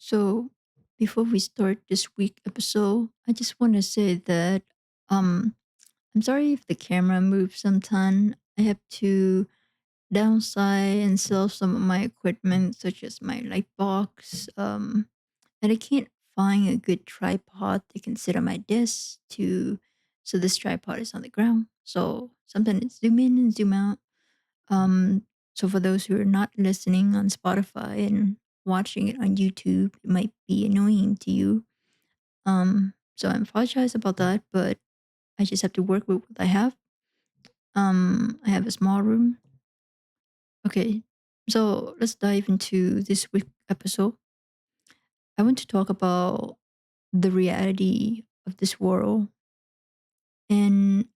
So, before we start this week episode, I just want to say that um I'm sorry if the camera moves sometime. I have to downsize and sell some of my equipment, such as my light box. And I can't find a good tripod that can sit on my desk to. So this tripod is on the ground. So sometimes zoom in and zoom out. Um, so for those who are not listening on Spotify and watching it on YouTube, it might be annoying to you. So I apologize about that, but I just have to work with what I have. I have a small room. Okay, so let's dive into this week episode. I want to talk about the reality of this world and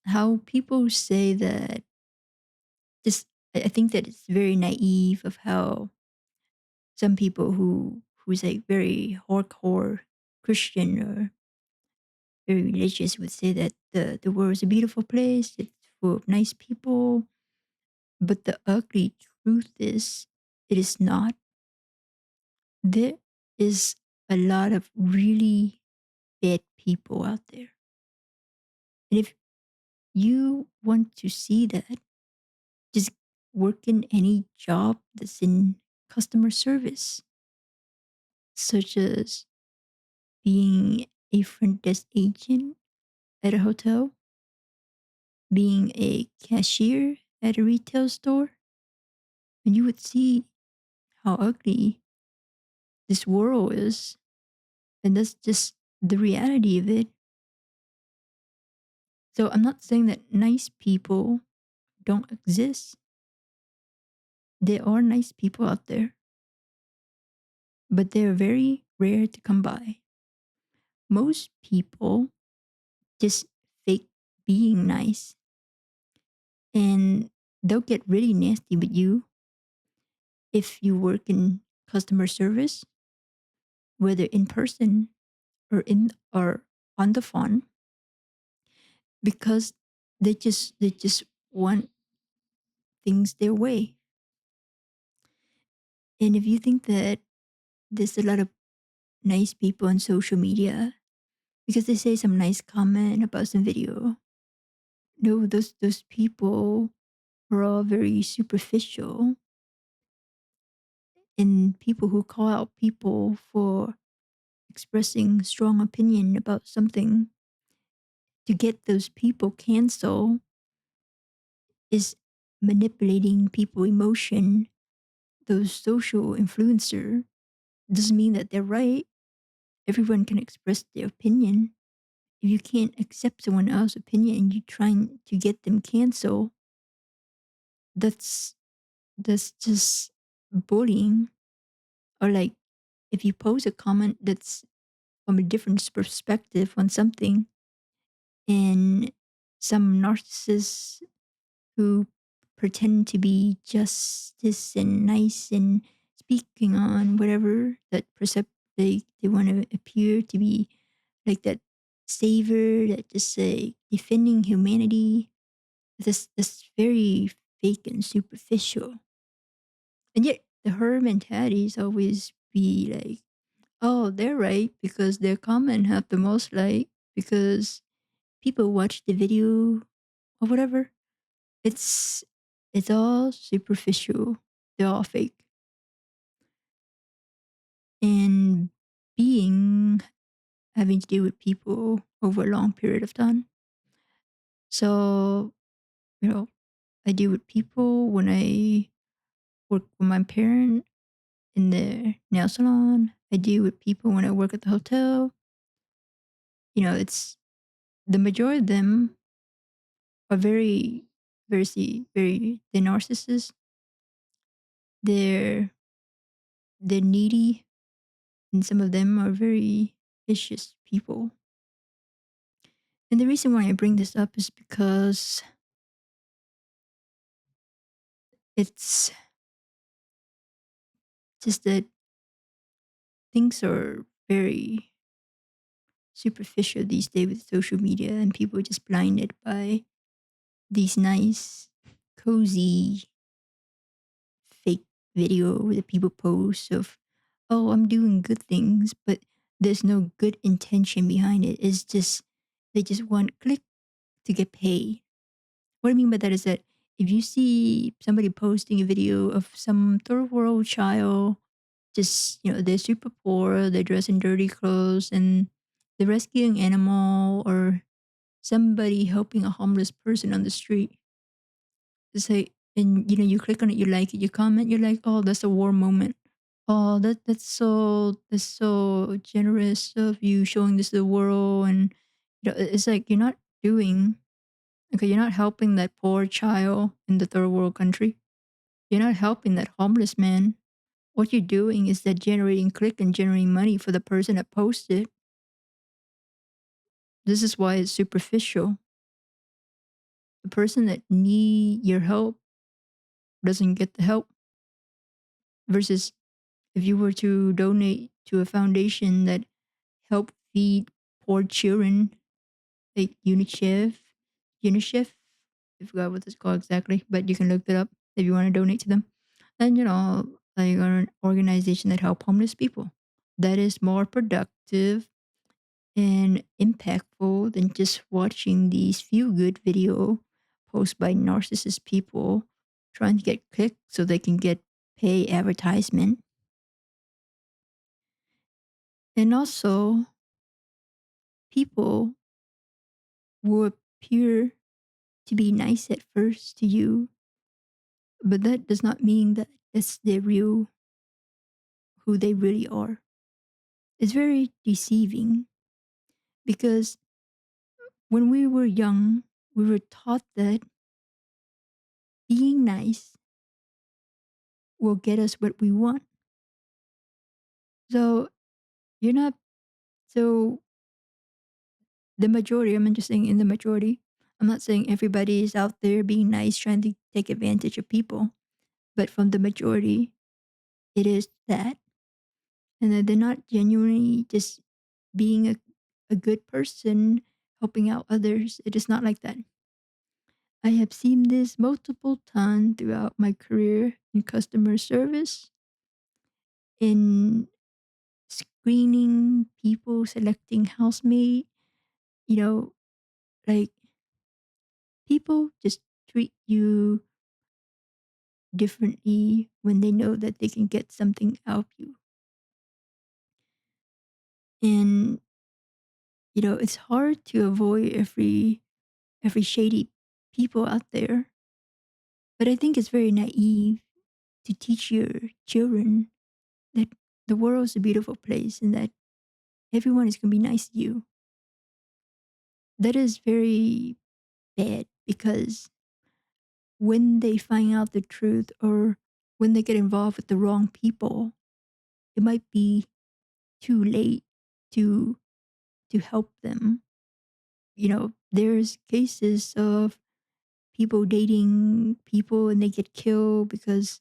how people say that this. I think that it's very naive of how some people who's like very hardcore Christian or very religious would say that the world is a beautiful place, it's full of nice people. But the ugly truth is it is not. There is a lot of really bad people out there. And if you want to see that, just work in any job that's in customer service, such as being a front desk agent at a hotel, being a cashier at a retail store, and you would see how ugly this world is. And that's just the reality of it. So I'm not saying that nice people don't exist. There are nice people out there, but they're very rare to come by. Most people just fake being nice and they'll get really nasty with you if you work in customer service, whether in person or on the phone, because they just want things their way. And if you think that there's a lot of nice people on social media because they say some nice comment about some video, no, those people are all very superficial, and people who call out people for expressing strong opinion about something to get those people canceled is manipulating people emotion. Those social influencer doesn't mean that they're right. Everyone can express their opinion. If you can't accept someone else's opinion and you're trying to get them canceled, that's that's just bullying. Or like if you pose a comment that's from a different perspective on something, and some narcissists who pretend to be justice and nice and speaking on whatever that they want to appear to be like that savior that just say defending humanity. This very fake and superficial. And yet the her mentality is always be like, oh, they're right because their comment have the most like because people watch the video or whatever. It's it's all superficial. They're all fake. And being having to deal with people over a long period of time. So, you know, I deal with people when I work with my parent in the nail salon. I deal with people when I work at the hotel. It's the majority of them are they're narcissists. They're they're needy, and some of them are very vicious people. And the reason why I bring this up is because it's just that things are very superficial these days with social media, and people are just blinded by these nice, cozy, fake video that people post of, oh, I'm doing good things, but there's no good intention behind it. It's just they just want click to get paid. What I mean by that is that if you see somebody posting a video of some third world child, just they're super poor, they dress in dirty clothes, and they're rescuing animal or somebody helping a homeless person on the street. To say, and you click on it, you like it, you comment, you're like, oh, that's a war moment. Oh, that's so generous of you showing this to the world, and it's like you're not doing okay. You're not helping that poor child in the third world country. You're not helping that homeless man. What you're doing is that generating click and generating money for the person that posted. This is why it's superficial. The person that need your help doesn't get the help. Versus if you were to donate to a foundation that help feed poor children, like UNICEF, I forgot what it's called exactly, but you can look it up if you want to donate to them. And like an organization that help homeless people. That is more productive and impactful than just watching these feel good video posted by narcissist people trying to get clicks so they can get pay advertisement. And also people will appear to be nice at first to you, but that does not mean that that's their real who they really are. It's very deceiving because when we were young, we were taught that being nice will get us what we want. So you're not so the majority, I'm just saying in the majority, I'm not saying everybody is out there being nice trying to take advantage of people, but from the majority, it is that. And that they're not genuinely just being a good person, helping out others. It is not like that. I have seen this multiple times throughout my career in customer service, in screening people, selecting housemate, you know, like people just treat you differently when they know that they can get something out of you. And it's hard to avoid every shady people out there. But I think it's very naive to teach your children that the world is a beautiful place and that everyone is going to be nice to you. That is very bad because when they find out the truth or when they get involved with the wrong people, it might be too late to help them. There's cases of people dating people and they get killed because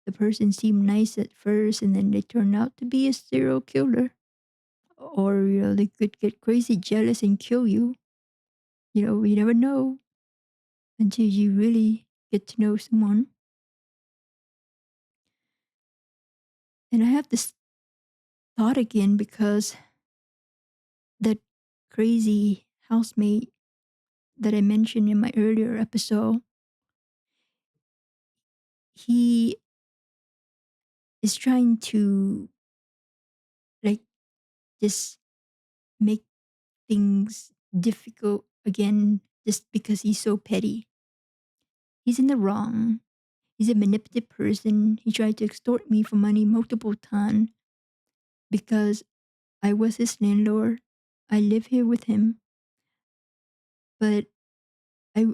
the person seemed nice at first and then they turn out to be a serial killer. Or they could get crazy jealous and kill you. You never know until you really get to know someone. And I have this thought again because that crazy housemate that I mentioned in my earlier episode, he is trying to like just make things difficult again just because he's so petty. He's in the wrong. He's a manipulative person. He tried to extort me for money multiple times because I was his landlord. I live here with him, but I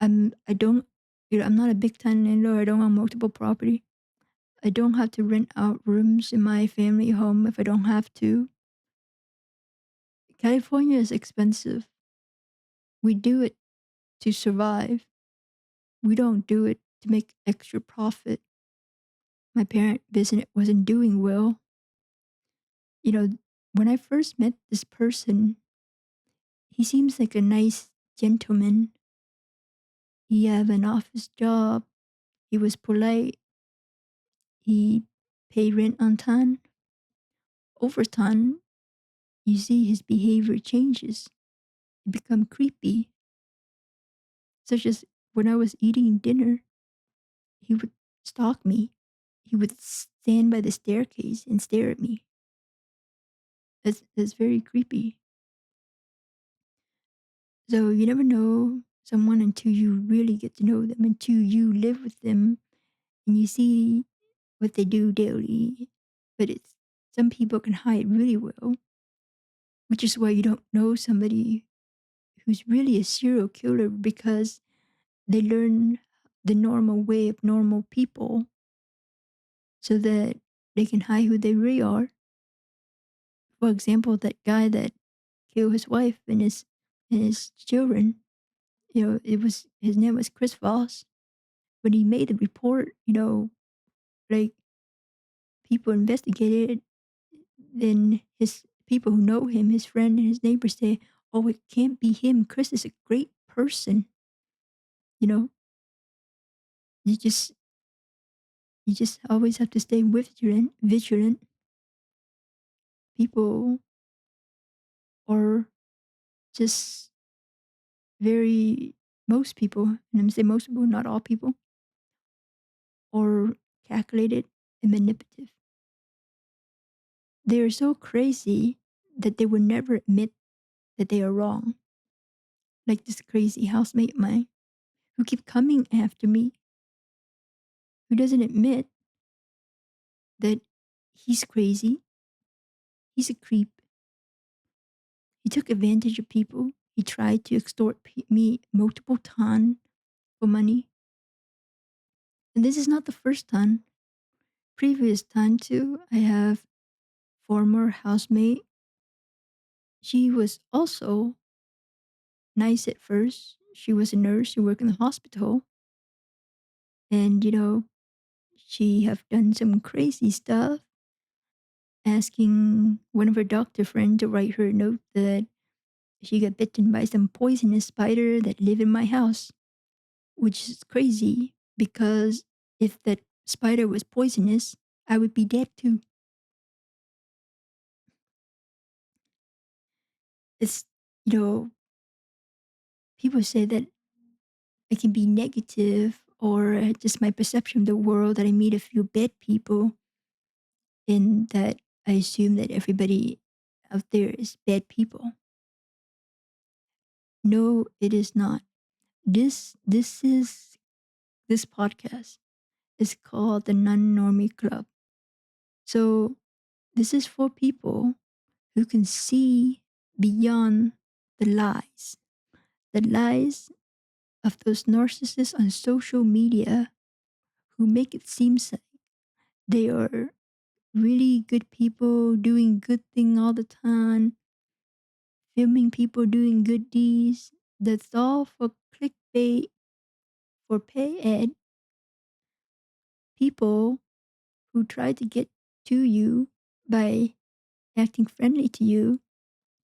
I don't I'm not a big time landlord. I don't own multiple property. I don't have to rent out rooms in my family home if I don't have to. California is expensive. We do it to survive. We don't do it to make extra profit. My parent business wasn't doing well. You know, when I first met this person, he seems like a nice gentleman. He have an office job. He was polite. He paid rent on time. over time, you see his behavior changes, it become creepy, such as when I was eating dinner, he would stalk me. He would stand by the staircase and stare at me. That's very creepy. So you never know someone until you really get to know them, until you live with them and you see what they do daily. But it's some people can hide really well, which is why you don't know somebody who's really a serial killer because they learn the normal way of normal people so that they can hide who they really are. For example, that guy that killed his wife and his children, it was his name was Chris Voss. When he made the report, like people investigated, then his people who know him, his friend and his neighbors say, "Oh, it can't be him. Chris is a great person." You know, you just you just always have to stay vigilant. People are just very most people, and I'm say most people, not all people, are calculated and manipulative. They are so crazy that they will never admit that they are wrong. Like this crazy housemate of mine who keep coming after me, who doesn't admit that he's crazy, he's a creep. He took advantage of people. He tried to extort me multiple times for money. And this is not the first time. Previous time too, I have former housemate. She was also nice at first. She was a nurse. She worked in the hospital. And, she have done some crazy stuff, asking one of her doctor friend to write her a note that she got bitten by some poisonous spider that lived in my house, which is crazy because if that spider was poisonous, I would be dead too. It's, you know, people say that I can be negative or just my perception of the world that I meet a few bad people and that I assume that everybody out there is bad people. No, it is not. This podcast is called the Non-Normie Club. So this is for people who can see beyond the lies of those narcissists on social media who make it seem like they are really good people doing good thing all the time, filming people doing good deeds. That's all for clickbait, for pay ad. People who try to get to you by acting friendly to you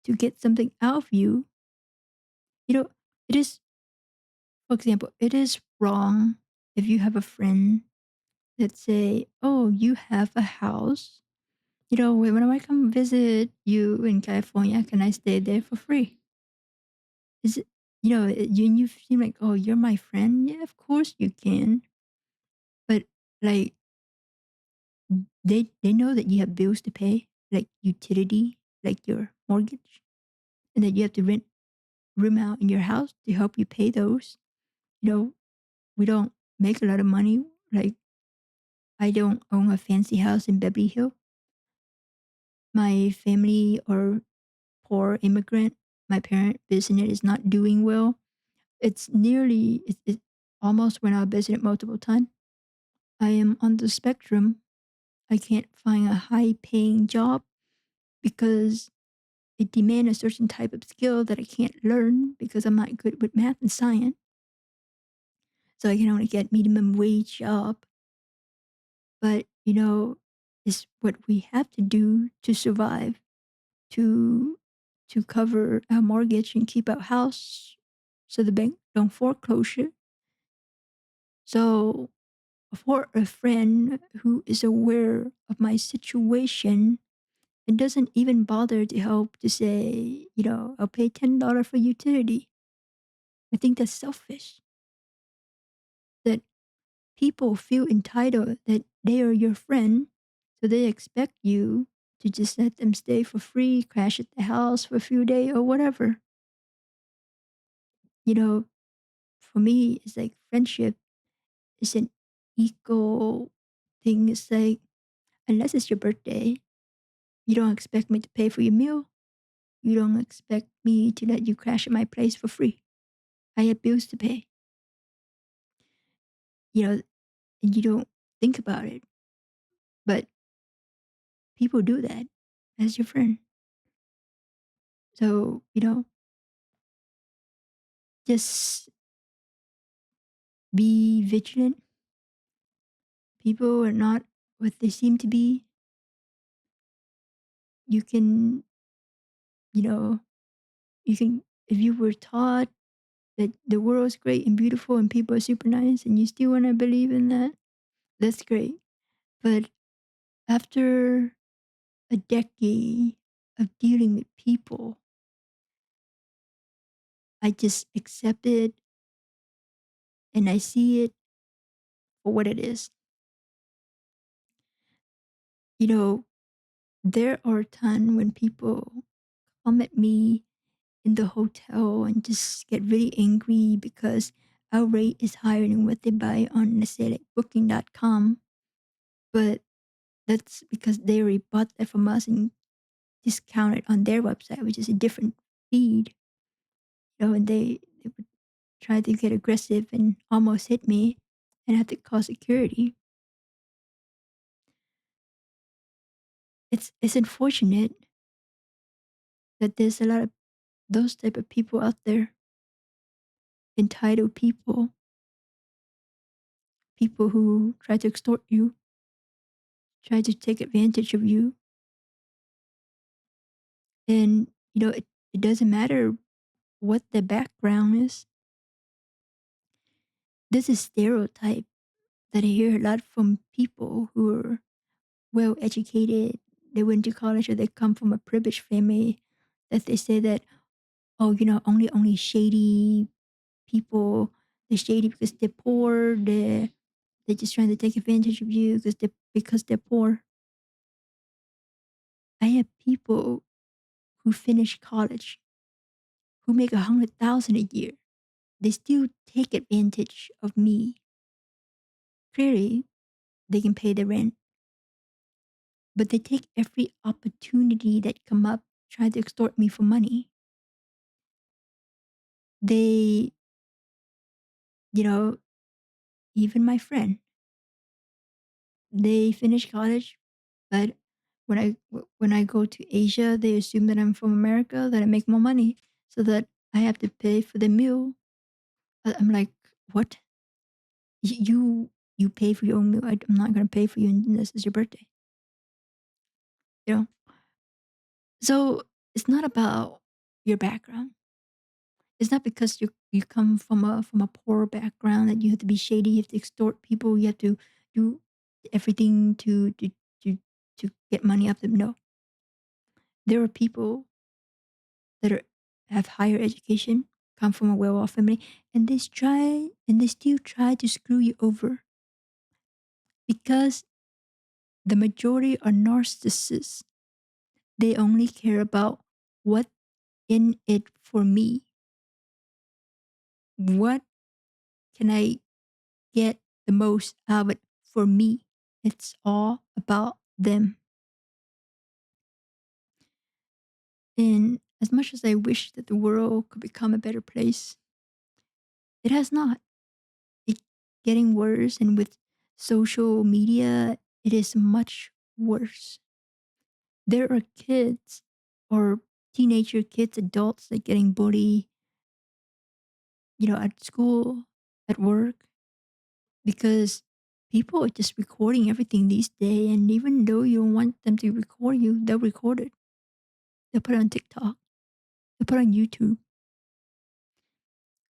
to get something out of you. You know, it is, for example, it is wrong if you have a friend that say, "Oh, you have a house. When I come visit you in California, can I stay there for free?" Is it, you seem like, "Oh, you're my friend. Yeah, of course you can." But like, they know that you have bills to pay, like utility, like your mortgage, and that you have to rent room out in your house to help you pay those. You know, we don't make a lot of money. Like, I don't own a fancy house in Beverly Hills. My family are poor immigrant. My parent business is not doing well. It almost went out of business multiple times. I am on the spectrum. I can't find a high paying job because it demands a certain type of skill that I can't learn because I'm not good with math and science. So I can only get minimum wage job. But, it's what we have to do to survive, to to cover our mortgage and keep our house so the bank don't foreclosure. So for a friend who is aware of my situation and doesn't even bother to help to say, I'll pay $10 for utility. I think that's selfish. That people feel entitled that they are your friend, so they expect you to just let them stay for free, crash at the house for a few days or whatever. You know, for me, it's like friendship is an equal thing. It's like, unless it's your birthday, you don't expect me to pay for your meal. You don't expect me to let you crash at my place for free. I have bills to pay. And you don't think about it, but people do that as your friend. So, just be vigilant. People are not what they seem to be. You can, you know, if you were taught that the world is great and beautiful and people are super nice and you still want to believe in that, that's great. But after a decade of dealing with people, I just accept it and I see it for what it is. You know, there are times when people come at me in the hotel and just get really angry because our rate is higher than what they buy on, let's say, like booking.com. But that's because they already bought that from us and discounted on their website, which is a different feed. And they would try to get aggressive and almost hit me and have to call security. It's unfortunate that there's a lot of those type of people out there, entitled people, people who try to extort you, try to take advantage of you. And, it doesn't matter what the background is. This is stereotype that I hear a lot from people who are well educated. They went to college or they come from a privileged family, that they say that, oh, only shady people, they're shady because they're poor, they're just trying to take advantage of you because they're poor. I have people who finish college who make 100,000 a year. They still take advantage of me. Clearly, they can pay the rent, but they take every opportunity that come up, try to extort me for money. They, you know, even my friend, they finish college, but when I go to Asia, they assume that I'm from America, that I make more money, so that I have to pay for the meal. I'm like, what? You pay for your own meal. I'm not gonna pay for you, and this is your birthday. You know. So it's not about your background. It's not because you come from a poor background that you have to be shady. You have to extort people. You have to do everything to to get money off them. No, there are people that have higher education, come from a well-off family, and they still try to screw you over because the majority are narcissists. They only care about what in it for me. What can I get the most out of it for me? It's all about them. And as much as I wish that the world could become a better place, it has not. It's getting worse, and with social media, it is much worse. There are kids or teenager kids, adults that getting bullied, at school, at work, because people are just recording everything these days. And even though you don't want them to record you, they'll record it. They'll put it on TikTok. They'll put it on YouTube.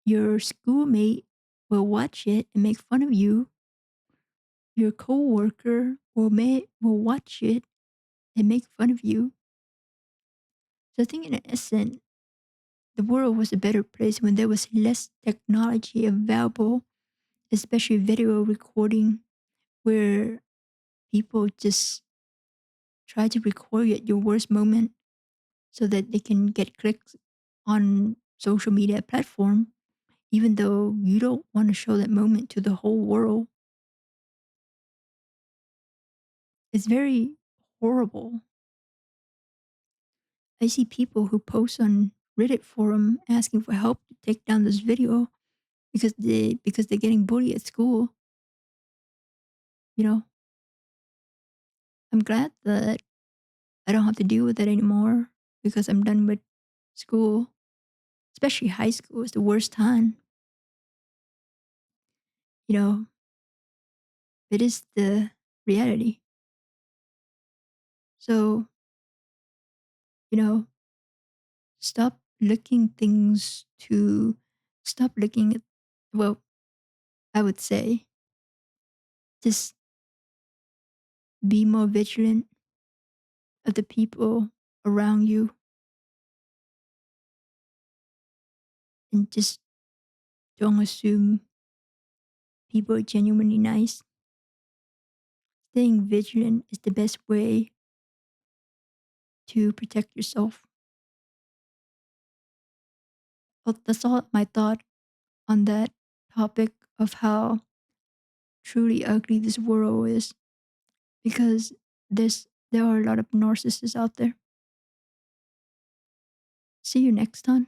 Your schoolmate will watch it and make fun of you. Your coworker will watch it and make fun of you. So I think in essence, the world was a better place when there was less technology available, especially video recording, where people just try to record at your worst moment so that they can get clicks on social media platform, even though you don't want to show that moment to the whole world. It's very horrible. I see people who post on Reddit forum asking for help to take down this video because they're getting bullied at school. You know, I'm glad that I don't have to deal with that anymore because I'm done with school. Especially high school is the worst time. You know, it is the reality. So, you know, stop looking things to stop looking at, well, I would say just be more vigilant of the people around you and just don't assume people are genuinely nice. Staying vigilant is the best way to protect yourself. Well, that's all my thought on that topic of how truly ugly this world is because there are a lot of narcissists out there. See you next time.